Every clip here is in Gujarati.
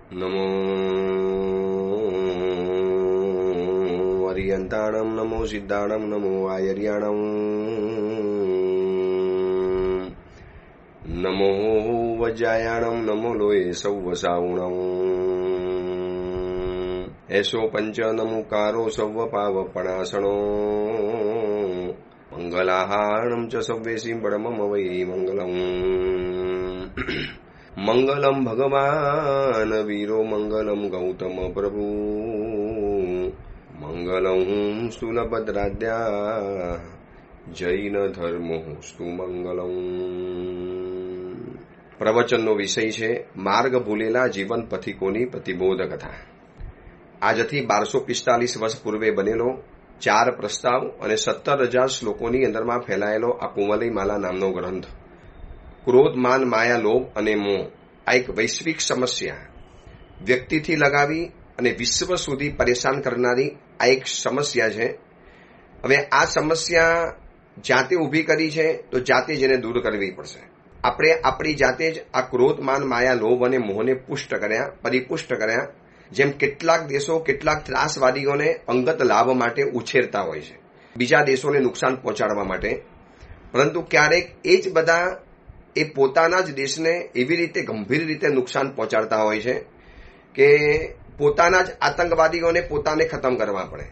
નમો અરિયંતાણમ નમો સિદ્ધાણમ નમો આયર્યાણમ નમો વજ્રાયાણમ નમો લોય સૌવસાઉણમ એસો પંચ નમુકારો સૌવ પાવપણાસણો મંગલાહારણમ ચ સવ્યેસી બળમમ વૈ મંગલમ મંગલમ ભગવાન વીરો મંગલમ ગૌતમ પ્રભુ મંગલમ સ્થૂલભદ્રાદ્યા જૈન ધર્મોસ્તુ મંગલમ. પ્રવચનનો વિષય છે માર્ગ ભૂલેલા જીવન પથિકોની પ્રતિબોધ કથા. આજથી 1245 વર્ષ પૂર્વે બનેલો 4 પ્રસ્તાવ અને 17,000 શ્લોકોની અંદરમાં ફેલાયેલો આ કુમલી માલા નામનો ગ્રંથ. ક્રોધ, માન, માયા, લોભ અને મોહ આ એક વૈશ્વિક સમસ્યા, વ્યક્તિથી લગાવી અને વિશ્વ સુધી પરેશાન કરનારી આ એક સમસ્યા છે. હવે આ સમસ્યા જાતે ઊભી કરી છે તો જાતે જ એને દૂર કરવી પડશે. આપણે આપણી જાતે જ આ ક્રોધ, માન, માયા, લોભ અને મોહને પુષ્ટ કર્યા, પરિપુષ્ટ કર્યા. જેમ કેટલાક દેશો કેટલાક ત્રાસવાદીઓને અંગત લાભ માટે ઉછેરતા હોય છે, બીજા દેશોને નુકસાન પહોંચાડવા માટે, પરંતુ ક્યારેક એ જ બધા એ પોતાના જ દેશને એવી રીતે ગંભીર રીતે નુકસાન પહોંચાડતા હોય છે કે પોતાના જ આતંકવાદીઓને પોતાને ખતમ કરવા પડે.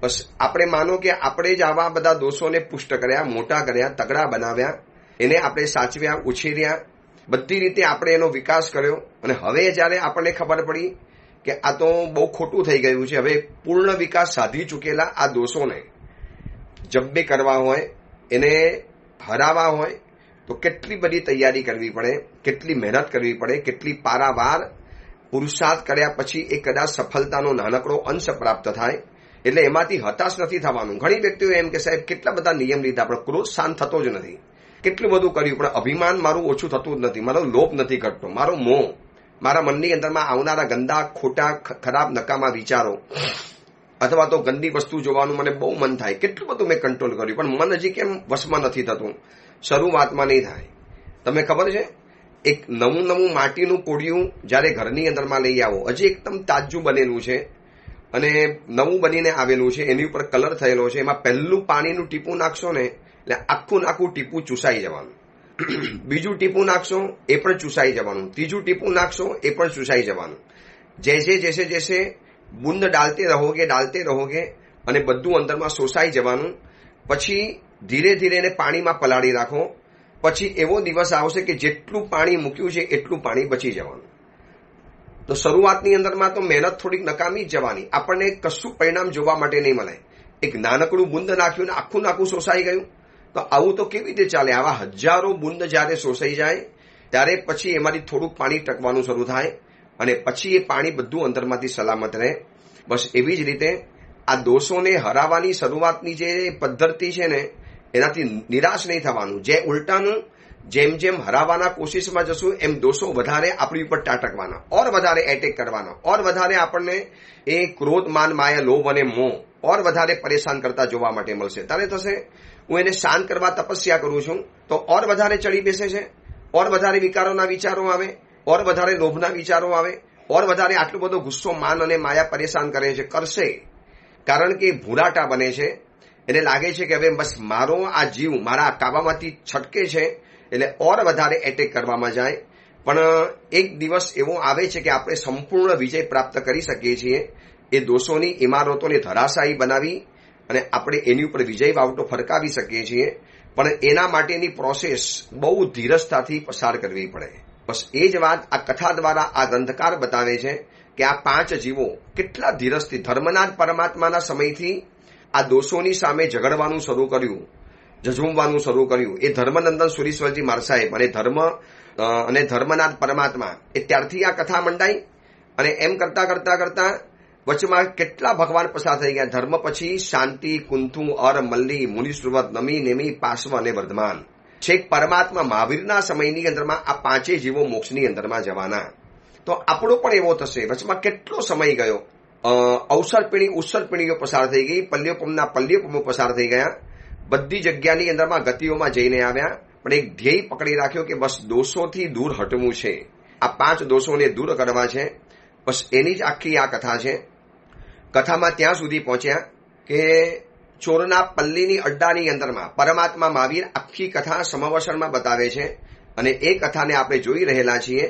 બસ આપણે માનો કે આપણે જ આવા બધા દોષોને પુષ્ટ કર્યા, મોટા કર્યા, તગડા બનાવ્યા, એને આપણે સાચવ્યા, ઉછેર્યા, બધી રીતે આપણે એનો વિકાસ કર્યો. અને હવે જ્યારે આપણને ખબર પડી કે આ તો બહુ ખોટું થઈ ગયું છે, હવે પૂર્ણ વિકાસ સાધી ચૂકેલા આ દોષોને જબ્બે કરવા હોય, એને હરાવવા હોય તો કેટલી બધી તૈયારી કરવી પડે, કેટલી મહેનત કરવી પડે, કેટલી પારાવાર પુરુષાર્થ કર્યા પછી એ કદાચ સફળતાનો નાનકડો અંશ પ્રાપ્ત થાય. એટલે એમાંથી હતાશ નથી થવાનું. ઘણી વ્યક્તિઓ એમ કે સાહેબ કેટલા બધા નિયમ લીધા પણ ક્રોધ શાંત થતો જ નથી, કેટલું બધું કર્યું પણ અભિમાન મારું ઓછું થતું જ નથી, મારો લોભ નથી ઘટતો, મારો મોહ, મારા મનની અંદરમાં આવનારા ગંદા, ખોટા, ખરાબ, નકામા વિચારો અથવા તો ગંદી વસ્તુ જોવાનું મને બહુ મન થાય, કેટલું બધું મેં કંટ્રોલ કર્યું પણ મન હજી કેમ વશમાં નથી થતું. શરૂઆતમાં નહીં થાય. તમને ખબર છે, એક નવું માટીનું કોડિયું જ્યારે ઘરની અંદરમાં લઈ આવો, હજી એકદમ તાજું બનેલું છે અને નવું બનીને આવેલું છે, એની ઉપર કલર થયેલો છે, એમાં પહેલું પાણીનું ટીપું નાખશો ને એટલે આખું ટીપું ચૂસાઈ જવાનું, બીજું ટીપું નાખશો એ પણ ચૂસાઈ જવાનું, ત્રીજું ટીપું નાખશો એ પણ ચૂસાઈ જવાનું. જૈસે બુંદ ડાલતે રહોગે અને બધું અંદરમાં શોષાઈ જવાનું. પછી ધીરે ધીરે એને પાણીમાં પલાળી રાખો. પછી એવો દિવસ આવશે કે જેટલું પાણી મૂક્યું છે એટલું પાણી બચી જવાનું. તો શરૂઆતની અંદરમાં તો મહેનત થોડીક નકામી જ જવાની, આપણને કશું પરિણામ જોવા માટે નહીં મળે. એક નાનકડું બુંદ નાખ્યું ને આખું શોષાઈ ગયું, તો આવું તો કેવી રીતે ચાલે? આવા હજારો બુંદ જ્યારે શોષાઈ જાય ત્યારે પછી એમાંથી થોડુંક પાણી ટકવાનું શરૂ થાય અને પછી એ પાણી બધું અંદરમાંથી સલામત રહે. બસ એવી જ રીતે આ દોષોને હરાવવાની શરૂઆતની જે પદ્ધતિ છે ને એનાથી નિરાશ નહીં થવાનું. જે ઉલટાનું જેમ હરાવવાના કોશિશમાં જશું એમ દોષો વધારે આપણી ઉપર ટાટકવાના, ઓર વધારે એટેક કરવાના, ઓર વધારે આપણને એ ક્રોધ, માન, માયા, લોભ અને મોહ ઓર વધારે પરેશાન કરતા જોવા માટે મળશે. ત્યારે થશે હું એને શાંત કરવા તપસ્યા કરું છું તો ઓર વધારે ચડી બેસે છે, ઓર વધારે વિકારોના વિચારો આવે, ઓર વધારે લોભના વિચારો આવે, ઓર વધારે આટલો બધો ગુસ્સો, માન અને માયા પરેશાન કરે છે, કરશે. કારણ કે ભૂરાટા બને છે, એને લાગે છે કે હવે બસ મારો આ જીવ મારા કાબામાંથી છટકે છે એટલે ઓર વધારે એટેક કરવામાં જાય. પણ એક દિવસ એવો આવે છે કે આપણે સંપૂર્ણ વિજય પ્રાપ્ત કરી શકીએ છીએ. એ દોષોની ઇમારતોને ધરાશાયી બનાવી અને આપણે એની ઉપર વિજય વાવટો ફરકાવી શકીએ છીએ. પણ એના માટેની પ્રોસેસ બહુ ધીરજતાથી પસાર કરવી પડે. બસ એ જ વાત આ કથા દ્વારા આ ગ્રંથકાર બતાવે છે કે આ 5 જીવો કેટલા ધીરજથી ધર્મના પરમાત્માના સમયથી આ દોષોની સામે ઝઘડવાનું શરૂ કર્યું, ઝઝૂમવાનું શરૂ કર્યું. એ ધર્મનંદન સુરીશ્વરજી મહારાજ સાહેબ અને ધર્મનાથ પરમાત્મા એ ત્યારથી આ કથા મંડાઈ. અને એમ કરતા વચમાં કેટલા ભગવાન પસાર થઈ ગયા. ધર્મ પછી શાંતિ, કુંથુ, અર, મલ્લી, મુનિશ્રુવત, નમી, નેમી, પાર્શ્વ અને વર્ધમાન. છેક પરમાત્મા મહાવીરના સમયની અંદરમાં આ 5 જીવો મોક્ષની અંદરમાં જવાના. તો આપણો પણ એવો થશે. વચમાં કેટલો સમય ગયો, ઉત્સર પીણીઓ પસાર થઈ ગઈ, પલ્યોપમના પલ્યોપમો પસાર થઈ ગયા, બધી જગ્યાની અંદરમાં ગતિઓમાં જઈને આવ્યા. પણ એક ધ્યેય પકડી રાખ્યો કે બસ દોષોથી દૂર હટવું છે, આ 5 દોષોને દૂર કરવા છે. બસ એની જ આખી આ કથા છે. કથામાં ત્યાં સુધી પહોંચ્યા કે ચોરના પલ્લીની અડ્ડાની અંદરમાં પરમાત્મા મહાવીર આખી કથા સમવસરમાં બતાવે છે અને એ કથાને આપણે જોઈ રહેલા છીએ.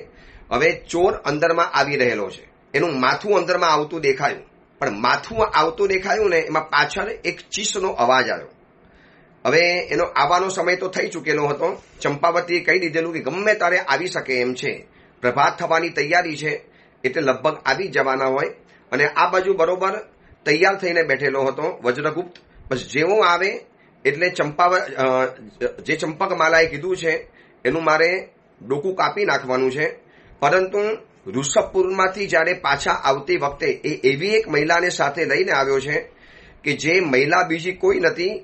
હવે ચોર અંદરમાં આવી રહેલો છે, એનું માથું અંદરમાં આવતું દેખાયું, પણ માથું આવતું દેખાયું ને એમાં પાછળ એક ચીસનો અવાજ આવ્યો. હવે એનો આવવાનો સમય તો થઈ ચૂકેલો હતો. ચંપાવતીએ કહી દીધેલું કે ગમે તારે આવી શકે એમ છે, પ્રભાત થવાની તૈયારી છે, એટલે લગભગ આવી જવાના હોય. અને આ બાજુ બરોબર તૈયાર થઈને બેઠેલો હતો વજ્રગુપ્ત. બસ જેવો આવે એટલે જે ચંપક માલાએ કીધું છે એનું મારે ડોકું કાપી નાખવાનું છે. પરંતુ ઋષભપુરમાંથી જ્યારે પાછા આવતી વખતે એ એવી એક મહિલાને સાથે લઈને આવ્યો છે કે જે મહિલા બીજી કોઈ નથી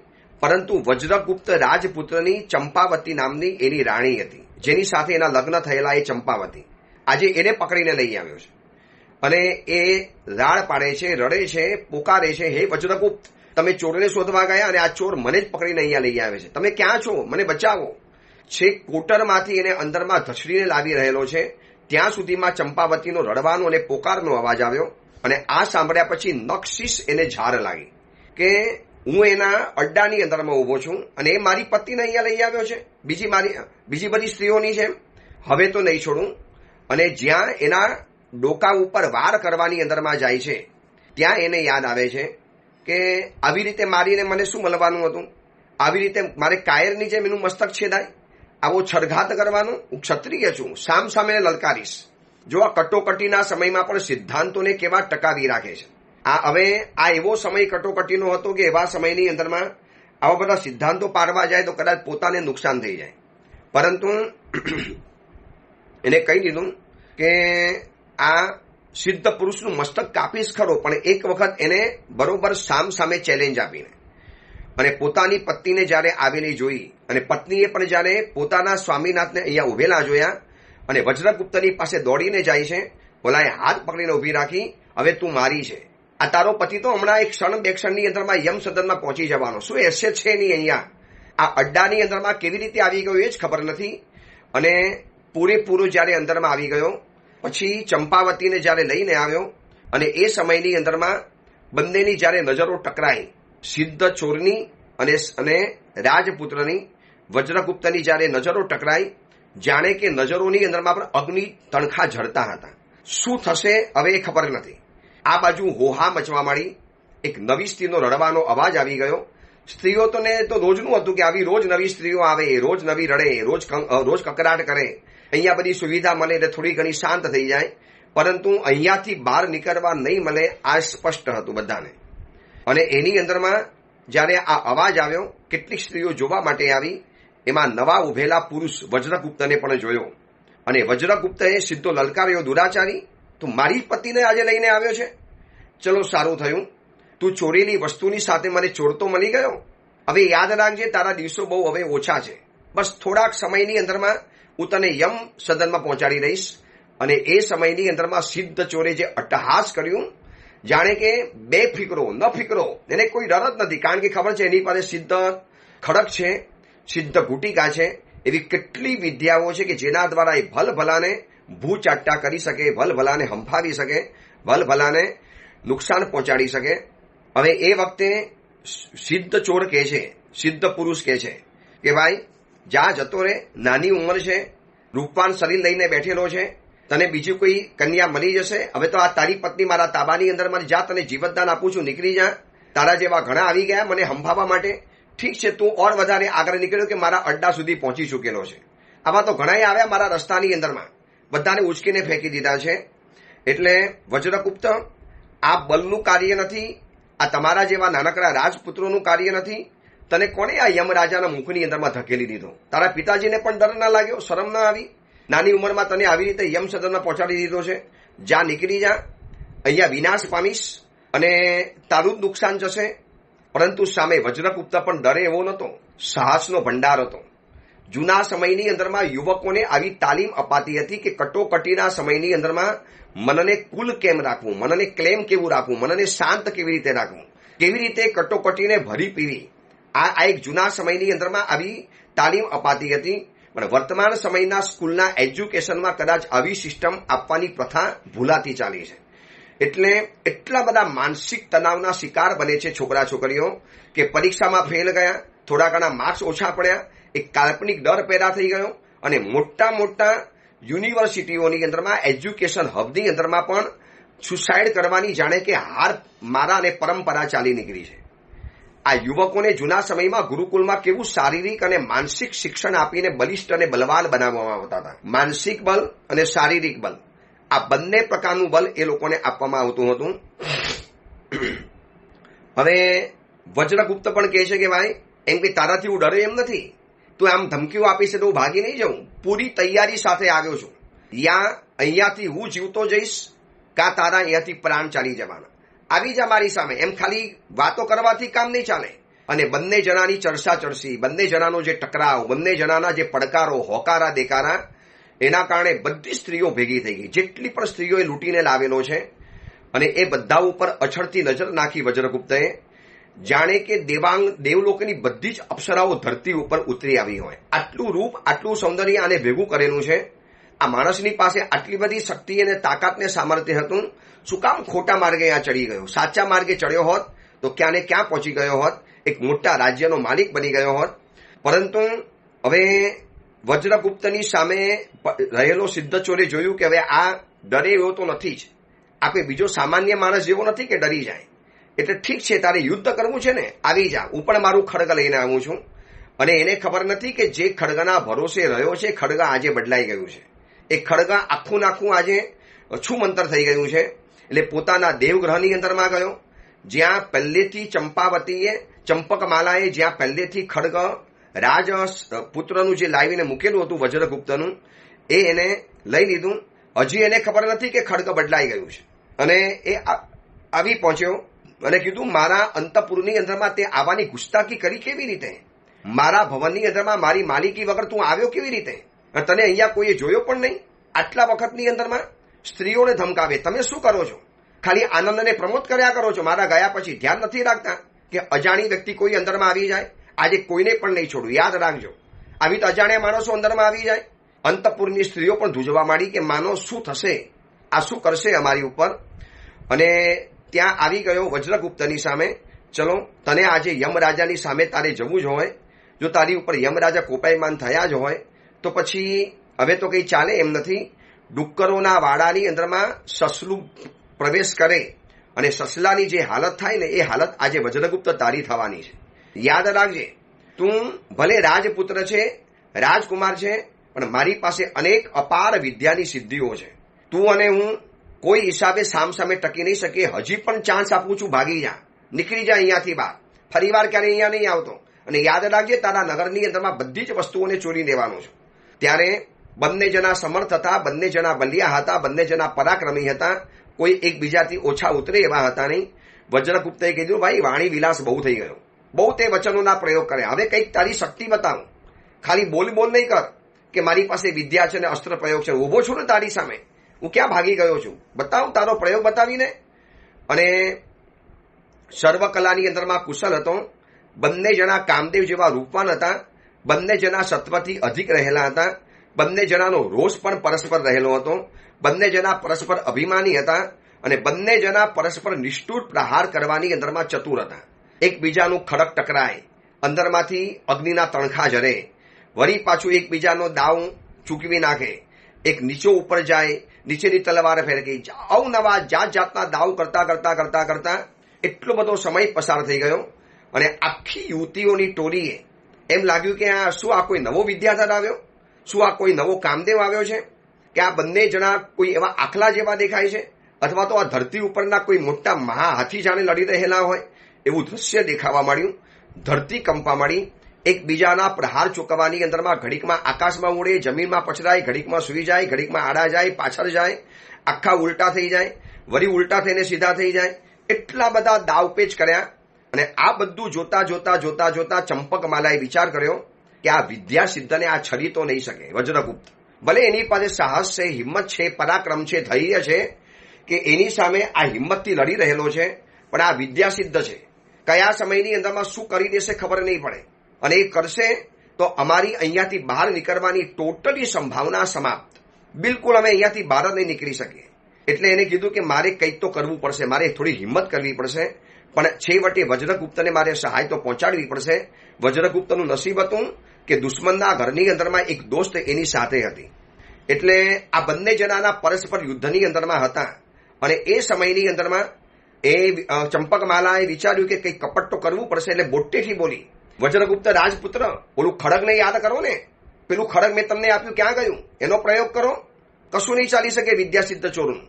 પરંતુ વજ્રગુપ્ત રાજપુત્રની ચંપાવતી નામની એની રાણી હતી, જેની સાથે એના લગ્ન થયેલા એ ચંપાવતી. આજે એને પકડીને લઈ આવ્યો છે અને એ રાડ પાડે છે, રડે છે, પોકારે છે, હે વજ્રગુપ્ત, તમે ચોરને શોધવા ગયા અને આ ચોર મને જ પકડીને અહીંયા લઈ આવે છે, તમે ક્યાં છો, મને બચાવો. છેક કોટરમાંથી એને અંદરમાં ધસડીને લાવી રહેલો છે. ત્યાં સુધીમાં ચંપાવતીનો રડવાનો અને પોકારનો અવાજ આવ્યો અને આ સાંભળ્યા પછી નખશીશ એને ઝાર લાગી કે હું એના અડ્ડાની અંદરમાં ઊભો છું અને એ મારી પત્નીને અહીંયા લઈ આવ્યો છે, બીજી બધી સ્ત્રીઓની છે, હવે તો નહીં છોડું. અને જ્યાં એના ડોકા ઉપર વાર કરવાની અંદરમાં જાય છે ત્યાં એને યાદ આવે છે કે આવી રીતે મારીને મને શું મળવાનું હતું, આવી રીતે મારે કાયરની જેમ એનું મસ્તક છેદાય, આવો છળઘાત કરવાનો, હું ક્ષત્રિય છું, સામે લલકારીશ. જો આ કટોકટીના સમયમાં પણ સિદ્ધાંતોને કેવા ટકાવી રાખે છે. હવે આ એવો સમય કટોકટીનો હતો કે એવા સમયની અંદરમાં આવા બધા સિદ્ધાંતો પાડવા જાય તો કદાચ પોતાને નુકસાન થઈ જાય. પરંતુ એને કહી દીધું કે આ સિદ્ધ પુરુષનું મસ્તક કાપીશ ખરો, પણ એક વખત એને બરોબર સામે ચેલેન્જ આપીને. અને પોતાની પત્નીને જ્યારે આવેલી જોઈ અને પત્નીએ પણ જ્યારે પોતાના સ્વામીનાથને અહીંયા ઉભેલા જોયા અને વજ્રગુપ્તની પાસે દોડીને જાય છે, ઓલાએ હાથ પકડીને ઉભી રાખી, હવે તું મારી છે, આ તારો પતિ તો હમણાં એક ક્ષણ બે ક્ષણની અંદરમાં યમ સદનમાં પહોંચી જવાનો, શું હેસિયત છે નહીં અહીંયા, આ અડ્ડાની અંદરમાં કેવી રીતે આવી ગયો એ જ ખબર નથી. અને પૂરેપૂરો જ્યારે અંદરમાં આવી ગયો પછી ચંપાવતીને જ્યારે લઈને આવ્યો અને એ સમયની અંદરમાં બંનેની જ્યારે નજરો ટકરાઈ, સિદ્ધ ચોરની અને રાજપુત્રની વજ્રગુપ્તની જ્યારે નજરો ટકરાઈ, જાણે કે નજરોની અંદરમાં પણ અગ્નિ તણખા ઝરતા હતા. શું થશે હવે એ ખબર નથી. આ બાજુ હોહા મચવા માંડી, એક નવી સ્ત્રીનો રડવાનો અવાજ આવી ગયો. સ્ત્રીઓ તો રોજનું હતું કે આવી રોજ નવી સ્ત્રીઓ આવે, રોજ નવી રડે, રોજ કકરાટ કરે, અહીંયા બધી સુવિધા મળે એટલે થોડી ઘણી શાંત થઈ જાય, પરંતુ અહીંયાથી બહાર નીકળવા નહીં મળે આ સ્પષ્ટ હતું બધાને. અને એની અંદરમાં જ્યારે આ અવાજ આવ્યો, કેટલીક સ્ત્રીઓ જોવા માટે આવી, એમાં નવા ઉભેલા પુરુષ વજ્રગુપ્તને પણ જોયો અને વજ્રગુપ્તએ સીધો લલકાર્યો, દુરાચારી, તું મારી પતિને આજે લઈને આવ્યો છે, ચલો સારું થયું, તું ચોરેલી વસ્તુની સાથે મને ચોરતો મળી ગયો. હવે યાદ રાખજે, તારા દિવસો બહુ હવે ઓછા છે, બસ થોડાક સમયની અંદરમાં હું તને યમ સદનમાં પહોંચાડી દઈશ. અને એ સમયની અંદરમાં સિદ્ધ ચોરે જે અટ્ટહાસ કર્યું, જાણે કે બે ફિકરો ન ફિકરો, એને કોઈ ડર જ નથી, કારણ કે ખબર છે એની પાસે સિદ્ધ ખડક છે, સિદ્ધ ગુટિકા છે, એવી કેટલી વિદ્યાઓ છે કે જેના દ્વારા એ ભલભલાને ભૂચાટ્ટા કરી શકે, ભલભલાને હંફાવી શકે, ભલભલાને નુકસાન પહોંચાડી શકે. હવે એ વખતે સિદ્ધ ચોર કહે છે, સિદ્ધ પુરુષ કહે છે કે ભાઈ જા જતો રે, નાની ઉંમર છે, રૂપવાન શરીર લઈને બેઠેલો છે, તને બીજી કોઈ કન્યા મળી જશે, હવે તો આ તારી પત્ની મારા તાબાની અંદર મારી જા, તને જીવતદાન આપું છું, નીકળી જા. તારા જેવા ઘણા આવી ગયા મને હંફાવવા માટે, ઠીક છે તું ઓર વધારે આગળ નીકળ્યો કે મારા અડ્ડા સુધી પહોંચી ચૂકેલો છે. આવા તો ઘણા આવ્યા મારા રસ્તાની અંદરમાં, બધાને ઉચકીને ફેંકી દીધા છે. એટલે વજ્રગુપ્ત, આ બલનું કાર્ય નથી, આ તમારા જેવા નાનકડા રાજપુત્રોનું કાર્ય નથી. તને કોણે આ યમરાજાના મુખની અંદરમાં ધકેલી દીધો? તારા પિતાજીને પણ ડર ના લાગ્યો, શરમ ના આવી? નાની ઉંમરમાં તને આવી રીતે યમ સદનમાં પહોંચાડી દીધો છે. જા, નીકળી જા, અહીંયા વિનાશ પામીશ અને તારું જ નુકસાન જશે. પરંતુ સામે વજ્રગુપ્ત પણ ડરે એવો નહોતો, સાહસનો ભંડાર હતો. જૂના સમયની અંદરમાં યુવકોને આવી તાલીમ અપાતી હતી કે કટોકટીના સમયની અંદરમાં મનને કુલ કેમ રાખવું, મનને ક્લેમ કેવું રાખવું, મનને શાંત કેવી રીતે રાખવું, કેવી રીતે કટોકટીને ભરી પીવી. આ એક જૂના સમયની અંદરમાં આવી તાલીમ અપાતી હતી. પણ વર્તમાન સમયના સ્કૂલના એજ્યુકેશનમાં કદાચ આવી સિસ્ટમ આપવાની પ્રથા ભૂલાતી ચાલી છે. એટલે એટલા બધા માનસિક તણાવના શિકાર બને છે છોકરા છોકરીઓ કે પરીક્ષામાં ફેલ ગયા, થોડા ઘણા માર્ક્સ ઓછા પડ્યા, એક કાલ્પનિક ડર પેદા થઈ ગયો અને મોટા મોટા યુનિવર્સિટીઓની અંદરમાં એજ્યુકેશન હબની અંદરમાં પણ સુસાઇડ કરવાની જાણે કે હાર મારા અને પરંપરા ચાલી નીકળી છે. આ યુવકોને જૂના સમયમાં ગુરુકુલમાં કેવું શારીરિક અને માનસિક શિક્ષણ આપીને બલિષ્ઠ અને બલવાન બનાવવામાં આવતા હતા. માનસિક બલ અને શારીરિક બલ, આ બંને પ્રકારનું બલ એ લોકોને આપવામાં આવતું હતું. હવે વજ્રગુપ્ત પણ કહે છે કે ભાઈ એમ કે તારાથી હું ડરે એમ નથી, તું આમ ધમકીઓ આપીશ તો હું ભાગી નહીં જાઉં, પૂરી તૈયારી સાથે આવ્યો છું. અહીંયાથી હું જીવતો જઈશ કાં તારા અહીંયાથી પ્રાણ ચાલી જવાના, આવી જા મારી સામે. એમ ખાલી વાતો કરવાથી કામ નહીં ચાલે. અને બંને જણાની ચર્ચા ચડશી, બંને જણાનો જે ટકરાવ, બંને જણાના જે પડકારો, હોકારા દેકારા, એના કારણે બધી સ્ત્રીઓ ભેગી થઈ ગઈ. જેટલી પણ સ્ત્રીઓએ લૂંટીને લાવેલો છે અને એ બધા ઉપર અછડતી નજર નાખી વજ્રગુપ્તએ, જાણે કે દેવલોકની બધી જ અપ્સરાઓ ધરતી ઉપર ઉતરી આવી હોય. આટલું રૂપ, આટલું સૌંદર્ય આને ભેગું કરેલું છે. આ માણસની પાસે આટલી બધી શક્તિ અને તાકાતને સામર્થ્ય હતું, શું કામ ખોટા માર્ગે આ ચડી ગયો? સાચા માર્ગે ચડ્યો હોત તો ક્યાં ને ક્યાં પહોંચી ગયો હોત, એક મોટા રાજ્યનો માલિક બની ગયો હોત. પરંતુ હવે વજ્રગુપ્તની સામે રહેલો સિદ્ધચોરે જોયું કે હવે આ ડરે એવો તો નથી જ, આપણે બીજો સામાન્ય માણસ જેવો નથી કે ડરી જાય. એટલે ઠીક છે, તારે યુદ્ધ કરવું છે ને, આવી જા, હું પણ મારું ખડગ લઈને આવું છું. અને એને ખબર નથી કે જે ખડગના ભરોસે રહ્યો છે, ખડગ આજે બદલાઈ ગયું છે. એ ખડગ આખું નાખું આજે છુમંતર થઈ ગયું છે. એટલે પોતાના દેવગ્રહની અંદરમાં ગયો, જ્યાં પહેલેથી ચંપાવતીએ, ચંપકમાલાએ જ્યાં પહેલેથી ખડગ રાજ પુત્રનું જે લાવીને મૂકેલું હતું વજ્રગુપ્તનું, એને લઈ લીધું. હજી એને ખબર નથી કે ખડગ બદલાઈ ગયું છે. અને એ આવી પહોંચ્યો અને કીધું, મારા અંતપુરની અંદરમાં તે આવવાની ગુસ્તાકી કરી કેવી રીતે? મારા ભવનની અંદરમાં મારી માલિકી વગર તું આવ્યો કેવી રીતે? તને અહીંયા કોઈએ જોયો પણ નહીં. આટલા વખતની અંદરમાં સ્ત્રીઓને ધમકાવે, તમે શું કરો છો? ખાલી આનંદને પ્રમોદ કર્યા કરો છો. મારા ગયા પછી ધ્યાન નથી રાખતા કે અજાણી વ્યક્તિ કોઈ અંદરમાં આવી જાય. આજે કોઈને પણ નહીં છોડું, યાદ રાખજો. આવી તો અજાણ્યા માણસો અંદરમાં આવી જાય. અંતપુરની સ્ત્રીઓ પણ ધ્રુજવા માંડી કે માનો શું થશે, આ શું કરશે અમારી ઉપર. અને ત્યાં આવી ગયો વજ્રગુપ્તની સામે. ચલો, તને આજે યમરાજાની સામે તારે જવું જ હોય. જો તારી ઉપર યમરાજા કોપાયમાન થયા જ હોય તો પછી હવે તો કંઈ ચાલે એમ નથી. ડુક્કરોના વાડાની અંદરમાં સસલું પ્રવેશ કરે અને સસલાની જે હાલત થાય ને, એ હાલત આજે વજ્રગુપ્ત તારી થવાની છે. યાદ રાખજે, તું ભલે રાજપુત્ર છે, રાજકુમાર છે, પણ મારી પાસે અનેક અપાર વિદ્યાની સિદ્ધિઓ છે. તું અને હું કોઈ હિસાબે સામસામે ટકી નહીં શકે. હજી પણ ચાન્સ આપું છું, ભાગી જા, નીકળી જા અહીંયાથી બહાર. ફરીવાર ક્યારે અહીંયા નહીં આવતો. અને યાદ રાખજે, તારા નગરની અંદરમાં બધી જ વસ્તુઓને ચોરી લેવાનું છે. ત્યારે બંને જણા સમર્થ હતા, બંને જણા બલિયા હતા, બંને જણા પરાક્રમી હતા. કોઈ એકબીજાથી ઓછા ઉતરે એવા હતા નહીં. વજ્રગુપ્તએ કીધું, ભાઈ વાણી વિલાસ બહુ થઈ ગયો, બહુ તે વચનોના પ્રયોગ કર્યા, હવે કંઈક તારી શક્તિ બતાવું. ખાલી બોલ બોલ નહીં કર કે મારી પાસે વિદ્યા છે ને અસ્ત્ર પ્રયોગ છે. ઉભો છું ને તારી સામે, હું ક્યાં ભાગી ગયો છું, બતાવ તારો પ્રયોગ બતાવીને. અને સર્વકલાની અંદરમાં કુશળ હતો. બંને જણા કામદેવ જેવા રૂપવાન હતા. બંને જણા સત્વથી અધિક રહેલા હતા. બંને જણાનો રોષ પણ પરસ્પર રહેલો હતો. બંને જણા પરસ્પર અભિમાની હતા અને બંને જણા પરસ્પર નિષ્ઠુર પ્રહાર કરવાની અંદરમાં ચતુર હતા. એકબીજાનું ખડક ટકરાય, અંદરમાંથી અગ્નિના તણખા જરે, વળી પાછું એકબીજાનો દાવ ચૂકવી નાખે. એક નીચો ઉપર જાય, નીચેની તલવાર ફેરકી, અવનવા જાત જાતના દાવ કરતા કરતા કરતા કરતા એટલો બધો સમય પસાર થઈ ગયો. અને આખી યુવતીઓની ટોળીએ એમ લાગ્યું કે શું આ કોઈ નવો વિદ્યાધર આવ્યો, શું આ કોઈ નવો કામદેવ આવ્યો છે, કે આ બંને જણા કોઈ એવા આખલા જેવા દેખાય છે, અથવા તો આ ધરતી ઉપરના કોઈ મોટા મહાહાથી જાણે લડી રહેલા હોય એવું દ્રશ્ય દેખાવા માંડ્યું. ધરતી કંપવા માંડી. એકબીજાના પ્રહાર ચૂકવવાની અંદરમાં ઘડીકમાં આકાશમાં ઉડે, જમીનમાં પછડાય, ઘડીકમાં સુઈ જાય, ઘડીકમાં આડા જાય, પાછળ જાય, આખા ઉલટા થઈ જાય, વળી ઉલટા થઈને સીધા થઈ જાય. એટલા બધા દાવપેચ કર્યા. અને આ બધું જોતા જોતા જોતા જોતા ચંપકમાલાએ વિચાર કર્યો કે આ વિદ્યા સિદ્ધને આ છરી તો નહીં શકે. વજ્રગુપ્ત ભલે એની પાસે સાહસ છે, હિંમત છે, પરાક્રમ છે, ધૈર્ય છે કે એની સામે આ હિંમતથી લડી રહેલો છે, પણ આ વિદ્યા સિદ્ધ છે. કયા સમયની અંદરમાં શું કરી દેશે ખબર નહીં પડે. અને એ કરશે તો અમારી અહીંયાથી બહાર નીકળવાની ટોટલી સંભાવના સમાપ્ત. બિલકુલ અમે અહીંયાથી બહાર નહીં નીકળી શકીએ. એટલે એને કીધું કે મારે કંઈક તો કરવું પડશે, મારે થોડી હિંમત કરવી પડશે, પણ છેવટે વજ્રગુપ્તને મારે સહાય તો પહોંચાડવી પડશે. વજ્રગુપ્તનું નસીબ હતું કે દુશ્મનના ઘરની અંદરમાં એક દોસ્ત એની સાથે હતી. એટલે આ બંને જણાના પરસ્પર યુદ્ધની અંદરમાં હતા. અને એ સમયની અંદરમાં એ ચંપકમાલાએ વિચાર્યું કે કંઈક કપટ તો કરવું પડશે. એટલે બોટેથી બોલી, વજ્રગુપ્ત રાજપુત્ર, ઓલું ખડગને યાદ કરો ને, પેલું ખડગ મેં તમને આપ્યું ક્યાં ગયું, એનો પ્રયોગ કરો, કશું નહીં ચાલી શકે વિદ્યાસિદ્ધ ચોરનું.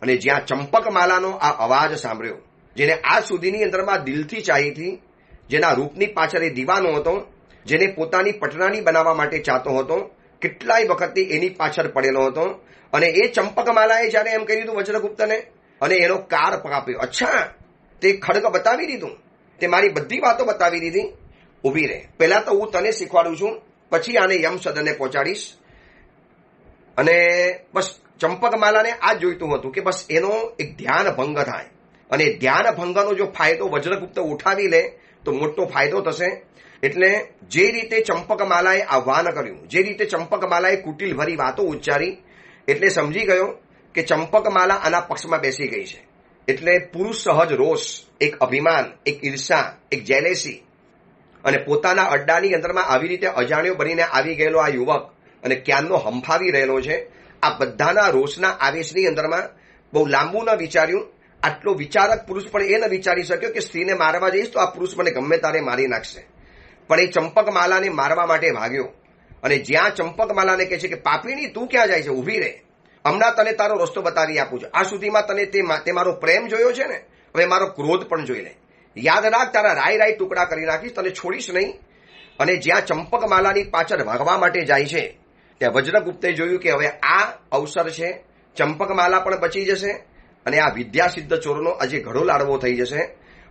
અને જ્યાં ચંપકમાલાનો આ અવાજ સાંભળ્યો, જેને આજ સુધીની અંદરમાં દિલથી ચાહી હતી, જેના રૂપની પાછળ એ દીવાનો હતો, જેને પોતાની પટરાણી બનાવવા માટે ચાહતો હતો, કેટલાય વખતથી એની પાછળ પડેલો હતો, અને એ ચંપકમાલાએ જ્યારે એમ કહ્યું હતું વજ્રગુપ્તને, અને એનો કાર કાપ્યો. અચ્છા, તે ખડગ બતાવી દીધું, તે મારી બધી વાતો બતાવી દીધી. ઉભી રહે, પહેલા તો હું તને શીખવાડું છું, પછી આને યમ સદને પહોંચાડીશ. અને બસ ચંપકમાલાને આ જોઈતું હતું કે બસ એનો એક ધ્યાન ભંગ થાય, અને ધ્યાન ભંગનો જો ફાયદો વજ્રગુપ્ત ઉઠાવી લે તો મોટો ફાયદો થશે. એટલે જે રીતે ચંપકમાલાએ આહ્વાન કર્યું, જે રીતે ચંપકમાલાએ કુટિલ ભરી વાતો ઉચ્ચારી, એટલે સમજી ગયો કે ચંપકમાલા આના પક્ષમાં બેસી ગઈ છે. એટલે પુરુષ સહજ રોષ, એક અભિમાન, એક ઈર્ષા, એક જેલેસી, અને પોતાના અડ્ડાની અંદરમાં આવી રીતે અજાણ્યો બનીને આવી ગયેલો આ યુવક, અને ક્યાંનો હંફાવી રહેલો છે, આ બધાના રોષના આવેશની અંદરમાં બહુ લાંબુ ન વિચાર્યું. આટલો વિચારક પુરુષ પણ એ ન વિચારી શક્યો કે સ્ત્રીને મારવા જઈશ તો આ પુરુષ મને ગમે તારે મારી નાખશે. પણ એ ચંપકમાલાને મારવા માટે ભાગ્યો. અને જ્યાં ચંપકમાલાને કહે છે કે પાપીણી તું ક્યાં જાય છે, ઊભી રહે, હમણાં તને તારો રસ્તો બતાવી આપું છું. આ સુધીમાં તને તે મારો પ્રેમ જોયો છે ને, હવે મારો ક્રોધ પણ જોઈ લે. યાદ રાખ, તારા રાય ટુકડા કરી નાખીશ, તને છોડીશ નહીં. અને જ્યાં ચંપકમાલાની પાછળ ભાગવા માટે જાય છે, ત્યાં વજ્રગુપ્તે જોયું કે હવે આ અવસર છે, ચંપકમાલા પણ બચી જશે, અને આ વિદ્યાસિદ્ધ ચોરનો આજે ઘડો લાડવો થઈ જશે.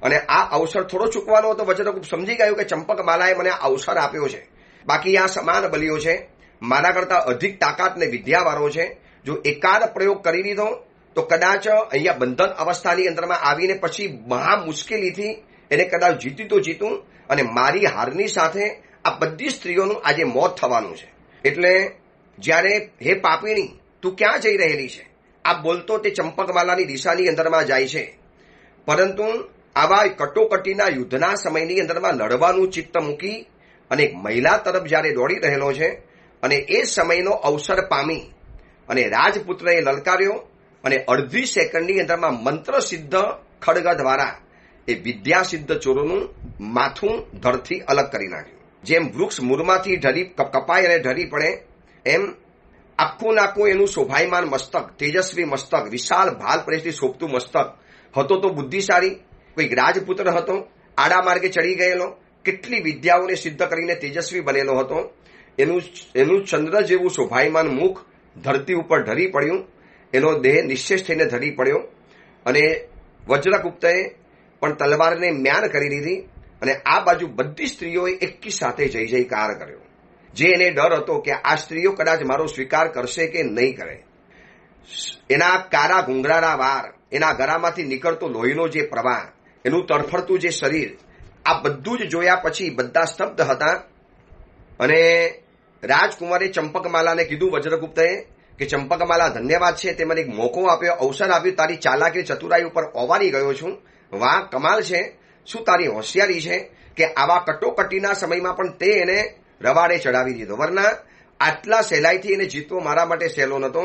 અને આ અવસર થોડો ચૂકવાનો હતો. વજ્રગુપ્ત સમજી ગયું કે ચંપકમાલાએ મને આ અવસર આપ્યો છે, બાકી આ સમાન બલિયો છે, મારા કરતા અધિક તાકાત ને વિદ્યાવાળો છે. જો એકાદ પ્રયોગ કરી લીધો તો કદાચ અહીંયા બંધન અવસ્થાની અંદરમાં આવીને પછી મહા મુશ્કેલીથી એને કદાચ જીતી તો જીતું, અને મારી હારની સાથે આ બધી સ્ત્રીઓનું આજે મોત થવાનું છે. એટલે જ્યારે હે પાપીણી તું ક્યાં જઈ રહેલી છે, આ બોલતો તે ચંપકમાલાની દિશાની અંદરમાં જાય છે. પરંતુ આવા કટોકટીના યુદ્ધના સમયની અંદરમાં લડવાનું ચિત્ત મૂકી અને એક મહિલા તરફ જ્યારે દોડી રહેલો છે, અને એ સમયનો અવસર પામી અને રાજપુત્રએ લલકાર્યો, અને અડધી સેકન્ડની અંદરમાં મંત્ર સિદ્ધ ખડગ દ્વારા એ વિદ્યાસિદ્ધ ચોરોનું માથું ધડથી અલગ કરી નાખ્યું. જેમ વૃક્ષ મૂળમાંથી કપાય અને ઢળી પડે, એમ આખું નાખું એનું શોભાયમાન મસ્તક, તેજસ્વી મસ્તક, વિશાળ ભાલ પ્રેસથી શોભતું મસ્તક હતો. તો બુદ્ધિશાળી કોઈક રાજપુત્ર હતો, આડા માર્ગે ચડી ગયેલો, કેટલી વિદ્યાઓને સિદ્ધ કરીને તેજસ્વી બનેલો હતો. એનું ચંદ્ર જેવું શોભાયમાન મુખ ધરતી ઉપર ઢળી પડ્યું, એનો દેહ નિશ્ચેષ થઈને ઢળી પડ્યો. અને વજ્રગુપ્તએ પણ તલવારને મ્યાન કરી દીધી, અને આ બાજુ બધી સ્ત્રીઓએ એકી સાથે જય જયકાર કર્યો. જે એને ડર હતો કે આ સ્ત્રીઓ કદાચ મારો સ્વીકાર કરશે કે નહીં કરે. એના કારા ઘૂંઘરાના વાર, એના ગળામાંથી નીકળતો લોહીનો જે પ્રવાહ, એનું તરફડતું જે શરીર, આ બધું જ જોયા પછી બધા સ્તબ્ધ હતા. અને રાજકુમારે ચંપકમાલાને કીધું વજ્રગુપ્તએ કે ચંપકમાલા ધન્યવાદ છે, તે મને એક મોકો આપ્યો, અવસર આપ્યો, તારી ચાલાકી ચતુરાઈ ઉપર ઓવાની ગયો છું. વાહ, કમાલ છે, શું તારી હોશિયારી છે કે આવા કટોકટીના સમયમાં પણ તે એને રવાડે ચડાવી દીધો. વરના આટલા સહેલાઈથી એને જીતવો મારા માટે સહેલો નહોતો.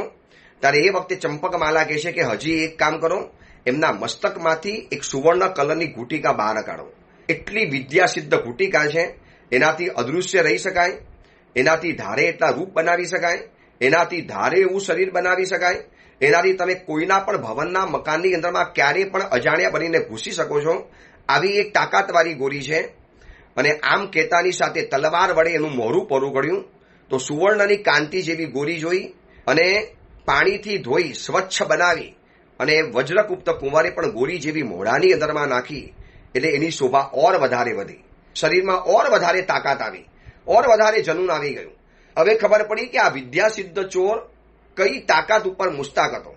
ત્યારે એ વખતે ચંપકમાલા કહે છે કે હજી એક કામ કરો, એમના મસ્તકમાંથી એક સુવર્ણ કલરની ગુટિકા બહાર કાઢો. એટલી વિદ્યાસિદ્ધ ગુટિકા છે, એનાથી અદૃશ્ય રહી શકાય, એનાથી ધારે એટલા રૂપ બનાવી શકાય, એનાથી ધારે એવું શરીર બનાવી શકાય, એનાથી તમે કોઈના પણ ભવનના મકાનની અંદરમાં ક્યારેય પણ અજાણ્યા બનીને ઘૂસી શકો છો. આવી એક તાકાતવાળી ગોરી છે. અને આમ કહેતાની સાથે તલવાર વડે એનું મોઢું પરું કર્યું તો સુવર્ણની કાંતિ જેવી ગોરી જોઈ, અને પાણીથી ધોઈ સ્વચ્છ બનાવી, અને વજ્રગુપ્ત કુંવરે પણ ગોરી જેવી મોઢાની અંદરમાં નાખી. એટલે એની શોભા ઓર વધારે વધી, શરીરમાં ઓર વધારે તાકાત આવી, ઓર વધારે જનૂન આવી ગયું. હવે ખબર પડી કે આ વિદ્યાસિદ્ધ ચોર કઈ તાકાત ઉપર મુસ્તાક હતો.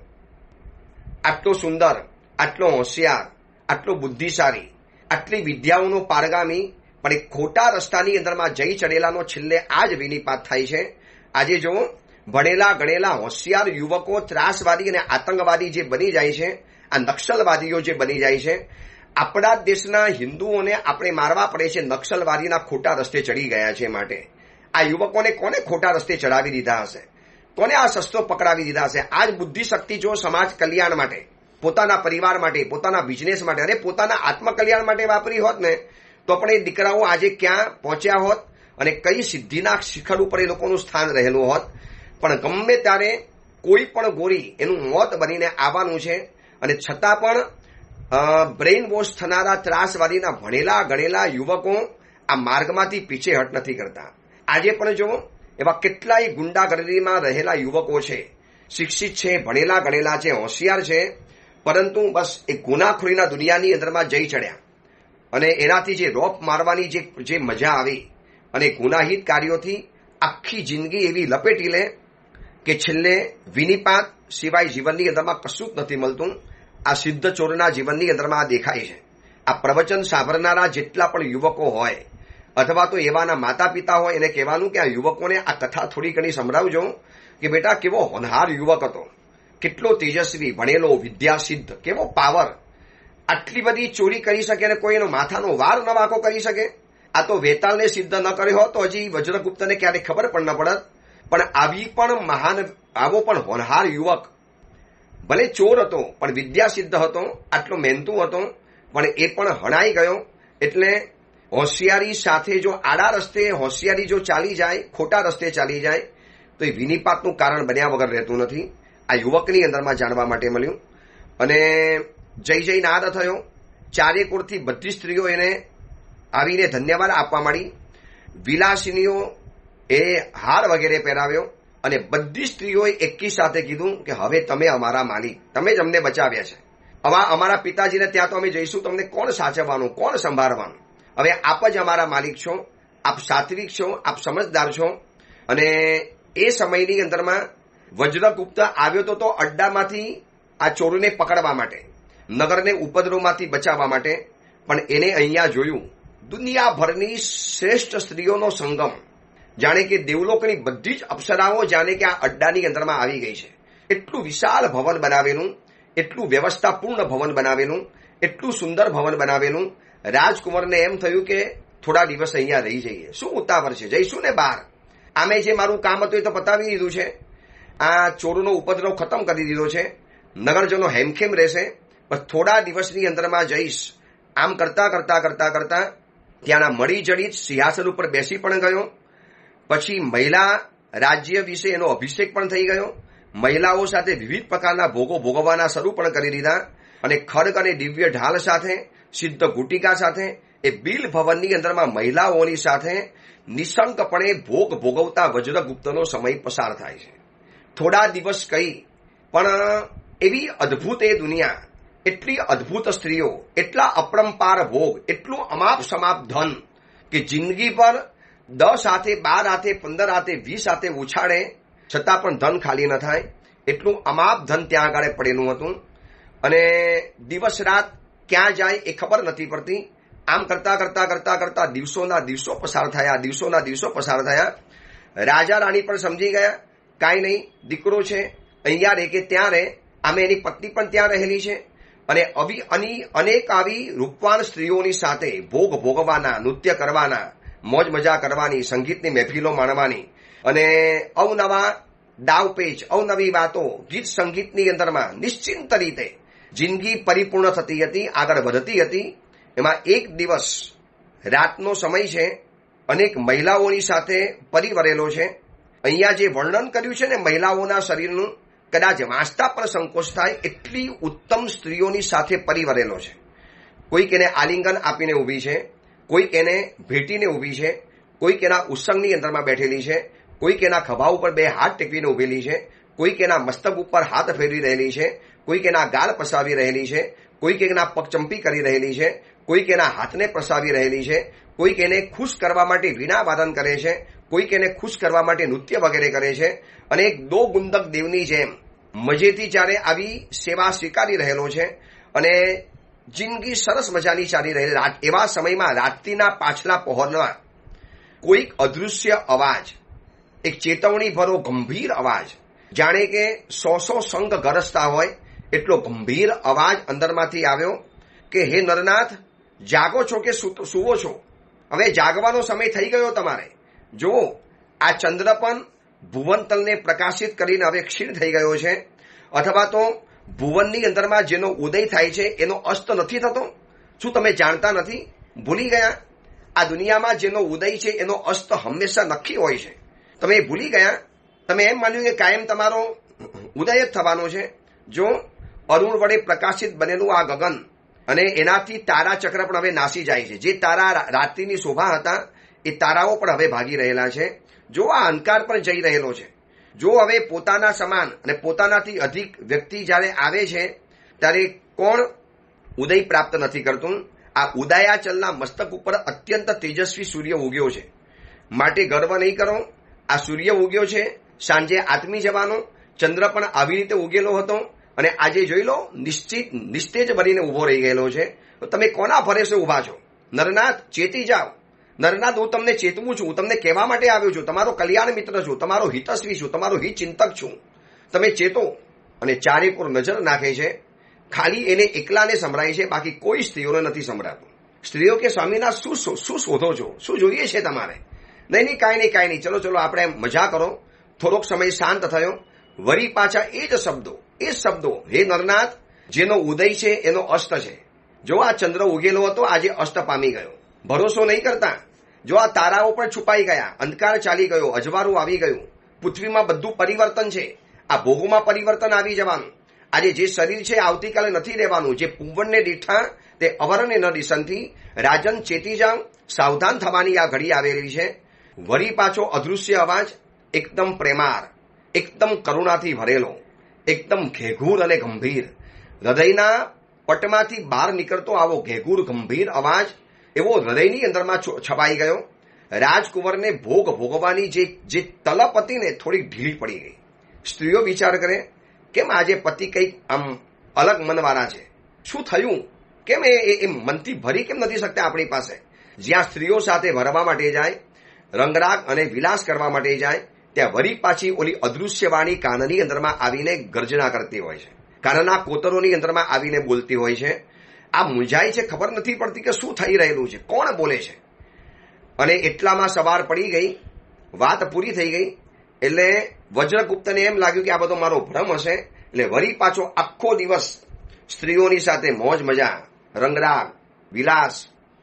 આટલો સુંદર, આટલો હોશિયાર, આટલો બુદ્ધિશાળી, આટલી વિદ્યાઓનો પારગામી, પણ પણ એ ખોટા રસ્તાની અંદરમાં જઈ ચડેલાનો છેલ્લે આ જ વિનિપાત થાય છે. આજે જો ભણેલા ગણેલા હોશિયાર યુવકો ત્રાસવાદી અને આતંકવાદી જે બની જાય છે, આ નક્સલવાદીઓ જે બની જાય છે, આપણા દેશના હિન્દુઓને આપણે મારવા પડે છે, નક્સલવાદીના ખોટા રસ્તે ચડી ગયા છે. માટે આ યુવકોને કોને ખોટા રસ્તે ચડાવી દીધા હશે? કોને આ શસ્ત્રો પકડાવી દીધા હશે? આ જ બુદ્ધિ શક્તિ જો સમાજ કલ્યાણ માટે, પોતાના પરિવાર માટે, પોતાના બિઝનેસ માટે અને પોતાના આત્મકલ્યાણ માટે વાપરી હોત ને તો પણ એ દીકરાઓ આજે ક્યાં પહોંચ્યા હોત અને કઈ સિદ્ધિના શિખર ઉપર એ લોકોનું સ્થાન રહેલું હોત. પણ ગમે ત્યારે કોઈ પણ ગોળી એનું મોત બનીને આવવાનું છે. અને છતાં પણ બ્રેઇન વોશ થનારા ત્રાસવાદીના ભણેલા ગણેલા યુવકો આ માર્ગમાંથી પીછેહટ નથી કરતા. આજે પણ જો એવા કેટલાય ગુંડાગર્દીમાં રહેલા યુવકો છે, શિક્ષિત છે, ભણેલા ગણેલા છે, હોશિયાર છે, પરંતુ બસ એ ગુનાખોરીના દુનિયાની અંદરમાં જઈ ચડ્યા અને એનાથી જે રોપ મારવાની જે મજા આવી અને ગુનાહિત કાર્યોથી આખી જિંદગી એવી લપેટી લે કે છેલ્લે વિનિપાત સિવાય જીવનની અંદરમાં કશું જ નથી મળતું. આ સિદ્ધ ચોરના જીવનની અંદરમાં આ દેખાય છે. આ પ્રવચન સાંભળનારા જેટલા પણ યુવકો હોય અથવા તો એવાના માતા પિતા હોય એને કહેવાનું કે આ યુવકોને આ કથા થોડી ઘણી સંભળાવજો કે બેટા કેવો હોનહાર યુવક હતો, કેટલો તેજસ્વી, ભણેલો, વિદ્યાસિદ્ધ, કેવો પાવર, આટલી બધી ચોરી કરી શકે અને કોઈ એનો માથાનો વાર ન વાંકો કરી શકે. આ તો વેતાળને સિદ્ધ ન કર્યો હોત તો હજી વજ્રગુપ્તને ક્યારેય ખબર પણ ન પડત. પણ આવો પણ હોનહાર યુવક, ભલે ચોર હતો પણ વિદ્યાસિદ્ધ હતો, આટલો મહેનતુ હતો, પણ એ પણ હણાઈ ગયો. એટલે હોશિયારી સાથે જો આડા રસ્તે હોશિયારી જો ચાલી જાય, ખોટા રસ્તે ચાલી જાય તો એ વિનિપાતનું કારણ બન્યા વગર રહેતું નથી. આ યુવકની અંદરમાં જાણવા માટે મળ્યું. અને જય નાદ થયો. ચારેકોરથી બધી સ્ત્રીઓ એને આવીને ધન્યવાદ આપવા માંડી. વિલાસિનીઓ એ હાર વગેરે પહેરાવ્યો અને બધી સ્ત્રીઓએ એકી સાથે કીધું કે હવે તમે અમારા માલિક, તમે જ અમને બચાવ્યા છે. અમારા પિતાજીને ત્યાં તો અમે જઈશું, તમને કોણ સાચવવાનું, કોણ સંભાળવાનું? હવે આપ જ અમારા માલિક છો, આપ સાત્વિક છો, આપ સમજદાર છો. અને એ સમયની અંદરમાં વજ્રગુપ્ત આવ્યો તો અડ્ડામાંથી આ ચોરને પકડવા માટે, નગરને ઉપદ્રવમાંથી બચાવવા માટે. પણ એને અહીંયા જોયું દુનિયાભરની શ્રેષ્ઠ સ્ત્રીઓનો સંગમ, જાણે કે દેવલોકની બધી જ અપ્સરાઓ જાણે કે આ અડ્ડાની અંદરમાં આવી ગઈ છે. એટલું વિશાળ ભવન બનાવેલું, એટલું વ્યવસ્થાપૂર્ણ ભવન બનાવેલું, એટલું સુંદર ભવન બનાવેલું. રાજકુમારને એમ થયું કે થોડા દિવસ અહીંયા રહી જઈએ, શું ઉતાવળ છે, જઈશું ને બહાર. આમે જે મારું કામ હતું એ તો પતાવી દીધું છે, આ ચોરનો ઉપદ્રવ ખતમ કરી દીધો છે, નગરજનો હેમખેમ રહેશે, બસ થોડા દિવસની અંદરમાં જઈશ. આમ કરતા કરતા કરતા કરતા ત્યાંના મળી જડિત સિંહાસન ઉપર બેસી પણ ગયો. પછી મહિલા રાજ્ય વિશે એનો અભિષેક પણ થઈ ગયો. મહિલાઓ સાથે વિવિધ પ્રકારના ભોગો ભોગવવાના શરૂ પણ કરી દીધા. અને ખડગ અને દિવ્ય ઢાલ સાથે, સિદ્ધ ગુટિકા સાથે એ બિલ ભવનની અંદરમાં મહિલાઓની સાથે નિશંકપણે ભોગ ભોગવતા વજ્રગુપ્તનો સમય પસાર થાય છે. થોડા દિવસ કહી પણ એવી અદ્ભુત એ દુનિયા, એટલી અદ્ભુત સ્ત્રીઓ, એટલા અપરંપાર ભોગ, એટલું અમાપ સમાપ ધન કે જિંદગી પર 10 હાથે, 12 હાથે, 15 હાથે, 20 હાથે ઉછાળે છતાં પણ ધન ખાલી ન થાય, એટલું અમાપ ધન ત્યાં આગળ પડેલું હતું. અને દિવસ રાત ક્યાં જાય એ ખબર નથી પડતી. આમ કરતા કરતા કરતા કરતા દિવસોના દિવસો પસાર થયા. રાજા રાણી પણ સમજી ગયા, કાંઈ નહીં, દીકરો છે, અહીંયા રહે કે ત્યાં રહે. આમે એની પત્ની પણ ત્યાં રહેલી છે. અને અનેક આવી રૂપવાન સ્ત્રીઓની સાથે ભોગ ભોગવાના, નૃત્ય કરવાના, મોજ મજા કરવાની, સંગીતની મહેફિલો માણવાની અને અવનવા દાવપેચ, અવનવી વાતો, ગીત સંગીતની અંદરમાં નિશ્ચિંત રીતે જિંદગી પરિપૂર્ણ થતી હતી, આગળ વધતી હતી. એમાં એક દિવસ રાતનો સમય છે, અનેક મહિલાઓની સાથે પરિવરેલો છે. અહીંયા જે વર્ણન કર્યું છે ને મહિલાઓના શરીરનું, કદાચ વાંચતા પણ સંકોચ થાય એટલી ઉત્તમ સ્ત્રીઓની સાથે પરિવરેલો છે. કોઈક એને આલિંગન આપીને ઊભી છે, કોઈક એને ભેટીને ઊભી છે, કોઈક એના ઉત્સંગની અંદરમાં બેઠેલી છે, કોઈક એના ખભા ઉપર 2 હાથ ટેકવીને ઊભેલી છે, કોઈક એના મસ્તક ઉપર હાથ ફેરવી રહેલી છે, કોઈક એના ગાલ પસાવી રહેલી છે, કોઈક એના પગ ચંપી કરી રહેલી છે, કોઈક એના હાથને પ્રસાવી રહેલી છે, કોઈક એને ખુશ કરવા માટે વીણા વાદન કરે છે, કોઈક એને ખુશ કરવા માટે નૃત્ય વગેરે કરે છે. અને એક 2 ગુંદક દેવની જેમ મજેથી જ્યારે આવી સેવા સ્વીકારી રહેલો છે. અને જિંદગી સરસ મજાની ચાલી રહેલી એવા સમયમાં રાત્રિના પાછલા પહોરમાં કોઈક અદૃશ્ય અવાજ, એક ચેતવણી ભરો ગંભીર અવાજ, જાણે કે 100 શંખ ગરજતા હોય એટલો ગંભીર અવાજ અંદરમાંથી આવ્યો કે હે નરનાથ, જાગો છો કે સૂવો છો? હવે જાગવાનો સમય થઈ ગયો તમારે. જો આ ચંદ્ર પણ ભુવનતલને પ્રકાશિત કરીને હવે ક્ષીણ થઈ ગયો છે, અથવા તો ભુવનની અંદરમાં જેનો ઉદય થાય છે એનો અસ્ત નથી થતો. શું તમે જાણતા નથી? ભૂલી ગયા? આ દુનિયામાં જેનો ઉદય છે એનો અસ્ત હંમેશા નક્કી હોય છે. તમે ભૂલી ગયા? તમે એમ માન્યું કે કાયમ તમારો ઉદય જ થવાનો છે. જો અરુણ વડે પ્રકાશિત બનેલું આ ગગન અને એનાથી તારા ચક્ર પણ હવે નાસી જાય છે. જે તારા રાત્રિની શોભા હતા એ તારાઓ પણ હવે ભાગી રહેલા છે. જો આ અંધકાર પણ જઈ રહેલો છે. જો હવે પોતાના સમાન અને પોતાનાથી અધિક વ્યક્તિ જ્યારે આવે છે ત્યારે કોણ ઉદય પ્રાપ્ત નથી કરતું? આ ઉદયાચલના મસ્તક ઉપર અત્યંત તેજસ્વી સૂર્ય ઉગ્યો છે. માટે ગર્વ નહીં કરો. આ સૂર્ય ઉગ્યો છે, સાંજે આથમી જવાનો. ચંદ્ર પણ આવી રીતે ઉગેલો હતો અને આજે જોઈ લો નિસ્તેજ બનીને ઉભો રહી ગયેલો છે. તો તમે કોના ભરોસે ઉભા છો? નરનાથ, ચેતી જાઓ. નરનાથ, હું તમને ચેતવું છું. હું તમને કહેવા માટે આવ્યો છું. તમારો કલ્યાણ મિત્ર છું, તમારો હિતસ્વી છું, તમારો હિત ચિંતક છું. તમે ચેતો. અને ચારેકોર નજર નાખે છે. ખાલી એને એકલાને સંભળાય છે, બાકી કોઈ સ્ત્રીઓને નથી સંભળાતું. સ્ત્રીઓ કે સ્વામીના શું શોધો છો? શું જોઈએ છે તમારે? નહીં, કાંઈ નહીં, ચલો આપણે મજા કરો. થોડોક સમય શાંત થયો. વળી પાછા એ જ શબ્દો, હે નરનાથ, જેનો ઉદય છે એનો અસ્ત છે. જો આ ચંદ્ર ઉગેલો હતો, આજે અસ્ત પામી ગયો. ભરોસો નહીં કરતા. જો આ તારાઓ પણ છુપાઈ ગયા, અંધકાર ચાલી ગયો, અજવાળું આવી ગયું, પૃથ્વીમાં બધું પરિવર્તન છે. આ ભોગમાં પરિવર્તન આવી જવાનું. આજે જે શરીર છે આવતીકાલે નથી રહેવાનું. જે પુંવનને દીઠા તે અવરને ન દિશનથી. રાજન, ચેતી જાઓ. સાવધાન થવાની આ ઘડી આવેલી છે. વળી પાછો અદૃશ્ય અવાજ, એકદમ પ્રેમાર, એકદમ કરુણાથી ભરેલો, એકદમ ઘેઘૂર અને ગંભીર, હૃદયના પટમાંથી બહાર નીકળતો આવો ઘેઘૂર ગંભીર અવાજ એવો હૃદયની અંદરમાં છવાઈ ગયો. રાજકુંવરને ભોગવવાની જે તલપ હતી ને થોડી ઢીલ પડી ગઈ. સ્ત્રીઓ વિચાર કરે, કેમ આજે પતિ કંઈક આમ અલગ મનવાળા છે? શું થયું? કેમ એ મનથી ભરી કેમ નથી શકતા આપણી પાસે? જ્યાં સ્ત્રીઓ સાથે ભરવા માટે જાય, રંગરાગ અને વિલાસ કરવા માટે જાય, ત્યાં વળી પાછી ઓલી અદૃશ્ય વાણી કાનની અંદરમાં આવીને ગર્જના કરતી હોય છે. કાનના કોતરોની અંદરમાં આવીને બોલતી હોય છે. આ મૂંઝાય છે, ખબર નથી પડતી કે શું થઈ રહેલું છે, કોણ બોલે છે. અને એટલામાં સવાર પડી ગઈ, વાત પૂરી થઈ ગઈ. એટલે વજ્રગુપ્તને એમ લાગ્યું કે આ બધો મારો ભ્રમ હશે. એટલે વળી પાછો આખો દિવસ સ્ત્રીઓની સાથે મોજ મજા, રંગરાગ, વિલાસ,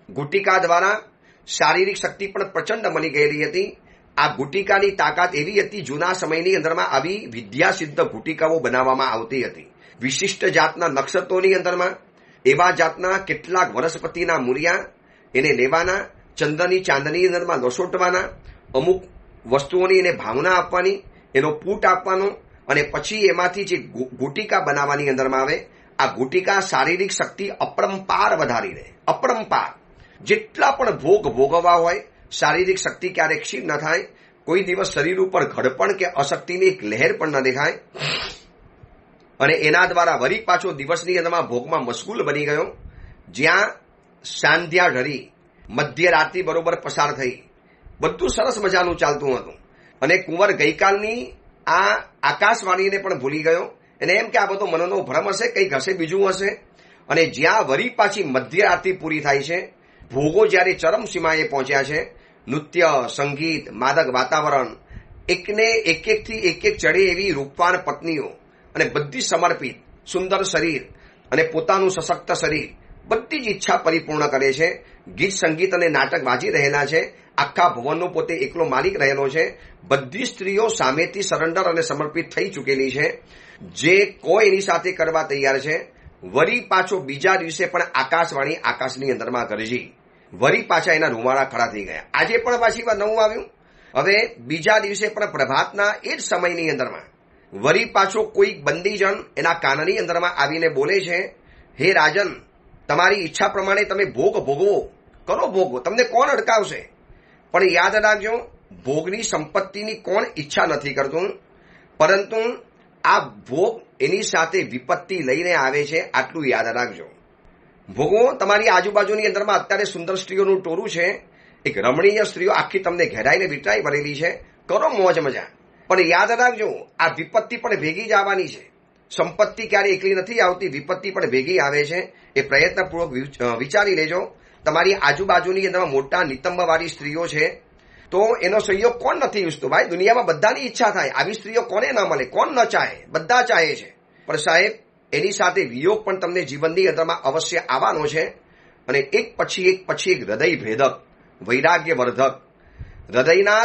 ગુટિકા દ્વારા શારીરિક શક્તિ પણ પ્રચંડ બની ગયેલી હતી. આ ગુટિકાની તાકાત એવી હતી, જૂના સમયની અંદરમાં આવી વિદ્યા સિદ્ધ ગુટિકાઓ બનાવવામાં આવતી હતી. વિશિષ્ટ જાતના નક્ષત્રોની અંદરમાં એવા જાતના કેટલાક વનસ્પતિના મૂળિયા એને લેવાના, ચંદ્રની ચાંદની અંદરમાં લસોટવાના, અમુક વસ્તુઓની એને ભાવના આપવાની, એનો પૂટ આપવાનો, અને પછી એમાંથી જે ગુટિકા બનાવવાની અંદરમાં આવે, આ ગુટિકા શારીરિક શક્તિ અપરંપાર વધારી દે. અપરંપાર. જેટલા પણ ભોગવવા હોય, શારીરિક શક્તિ ક્યારેક ક્ષીણ ન થાય. કોઈ દિવસ શરીર ઉપર ઘડપણ કે અશક્તિની એક લહેર પણ ન દેખાય. અને એના દ્વારા વળી પાછો દિવસની અંદરમાં ભોગમાં મશગુલ બની ગયો. જ્યાં સાંધ્યા ઢળી, મધ્યરાત્રિ બરોબર પસાર થઈ, બધું સરસ મજાનું ચાલતું હતું. અને કુંવર ગઈકાલની આ આકાશવાણીને પણ ભૂલી ગયો. એને એમ કે આ બધો મનનો ભ્રમ હશે, કંઈક હશે, બીજું હશે. અને જ્યાં વળી પાછી મધ્યરાત્રિ પૂરી થાય છે, ભોગો જ્યારે ચરમસીમાએ પહોંચ્યા છે, નૃત્ય, સંગીત, માદક વાતાવરણ, એકને એકથી એક ચડે એવી રૂપવાન પત્નીઓ અને બધી સમર્પિત, સુંદર શરીર અને પોતાનું સશક્ત શરીર, બધી જ ઈચ્છા પરિપૂર્ણ કરે છે. ગીત, સંગીત અને નાટક વાજી રહેલા છે. આખા ભવનનો પોતે એકલો માલિક રહેલો છે. બધી સ્ત્રીઓ સામેથી સરેન્ડર અને સમર્પિત થઈ ચૂકેલી છે. જે કોઈ એની સાથે કરવા તૈયાર છે. વળી પાછો બીજા દિવસે પણ આકાશવાણી આકાશની અંદરમાં ગરજી. વળી પાછા એના રૂવાડા ખડા થઈ ગયા. આજે પણ પાછી નવું આવ્યું. હવે બીજા દિવસે પણ પ્રભાતના એ જ સમયની અંદરમાં વળી પાછો કોઈક બંદીજન એના કાનની અંદરમાં આવીને બોલે છે, હે રાજન, તમારી ઈચ્છા પ્રમાણે તમે ભોગવો, કરો ભોગ, તમને કોણ અટકાવશે? પણ યાદ રાખજો, ભોગની સંપત્તિની કોણ ઈચ્છા નથી કરતું, પરંતુ આ ભોગ એની સાથે વિપત્તિ લઈને આવે છે. આટલું યાદ રાખજો. ભોગવો. તમારી આજુબાજુની અંદરમાં અત્યારે સુંદર સ્ત્રીઓનું ટોરું છે, એક રમણીય સ્ત્રીઓ આખી તમને ઘેરાઈને વિટરાઈ ભરેલી છે. કરો મોજ મજા, પણ યાદ રાખજો આ વિપત્તિ પણ ભેગી જ આવવાની છે. સંપત્તિ ક્યારે એકલી નથી આવતી, વિપત્તિ પણ ભેગી આવે છે. એ પ્રયત્નપૂર્વક વિચારી લેજો. તમારી આજુબાજુની અંદર મોટા નિતંબવાળી સ્ત્રીઓ છે તો એનો સહયોગ કોણ નથી ઈચ્છતું? ભાઈ, દુનિયામાં બધાની ઈચ્છા થાય, આવી સ્ત્રીઓ કોને ન મળે, કોણ ન ચાહે? બધા ચાહે છે. પણ સાહેબ, એની સાથે વિયોગ પણ તમને જીવનની અંદરમાં અવશ્ય આવવાનો છે. અને એક પછી એક હૃદય ભેદક, વૈરાગ્યવર્ધક, હૃદયના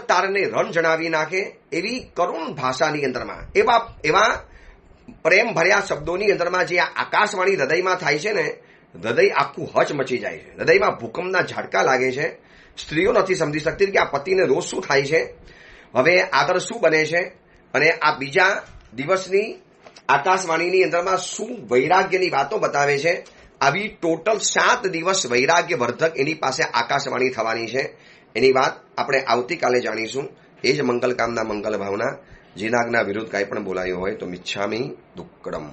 તારને રણ જણાવી નાખે એવી કરુણ ભાષાની અંદરમાં, એવા પ્રેમ ભર્યા શબ્દોની અંદરમાં જે આકાશવાણી હૃદયમાં થાય છે ને, હૃદય આખું હચમચી જાય છે. હૃદયમાં ભૂકંપના ઝાટકા લાગે છે. સ્ત્રીઓ નથી સમજી શકતી કે આ પતિને રોજ શું થાય છે, હવે આગળ શું બને છે, અને આ બીજા દિવસની આકાશવાણીની અંદરમાં શું વૈરાગ્યની વાતો બતાવે છે. આવી ટોટલ 7 દિવસ વૈરાગ્યવર્ધક એની પાસે આકાશવાણી થવાની છે. એની વાત આપણે આવતીકાલે જાણીશું. એ જ મંગલ કામના મંગલ ભાવના. જીનાગના વિરુદ્ધ કાંઈ પણ બોલાયું હોય તો મિચ્છામી દુક્કડમ.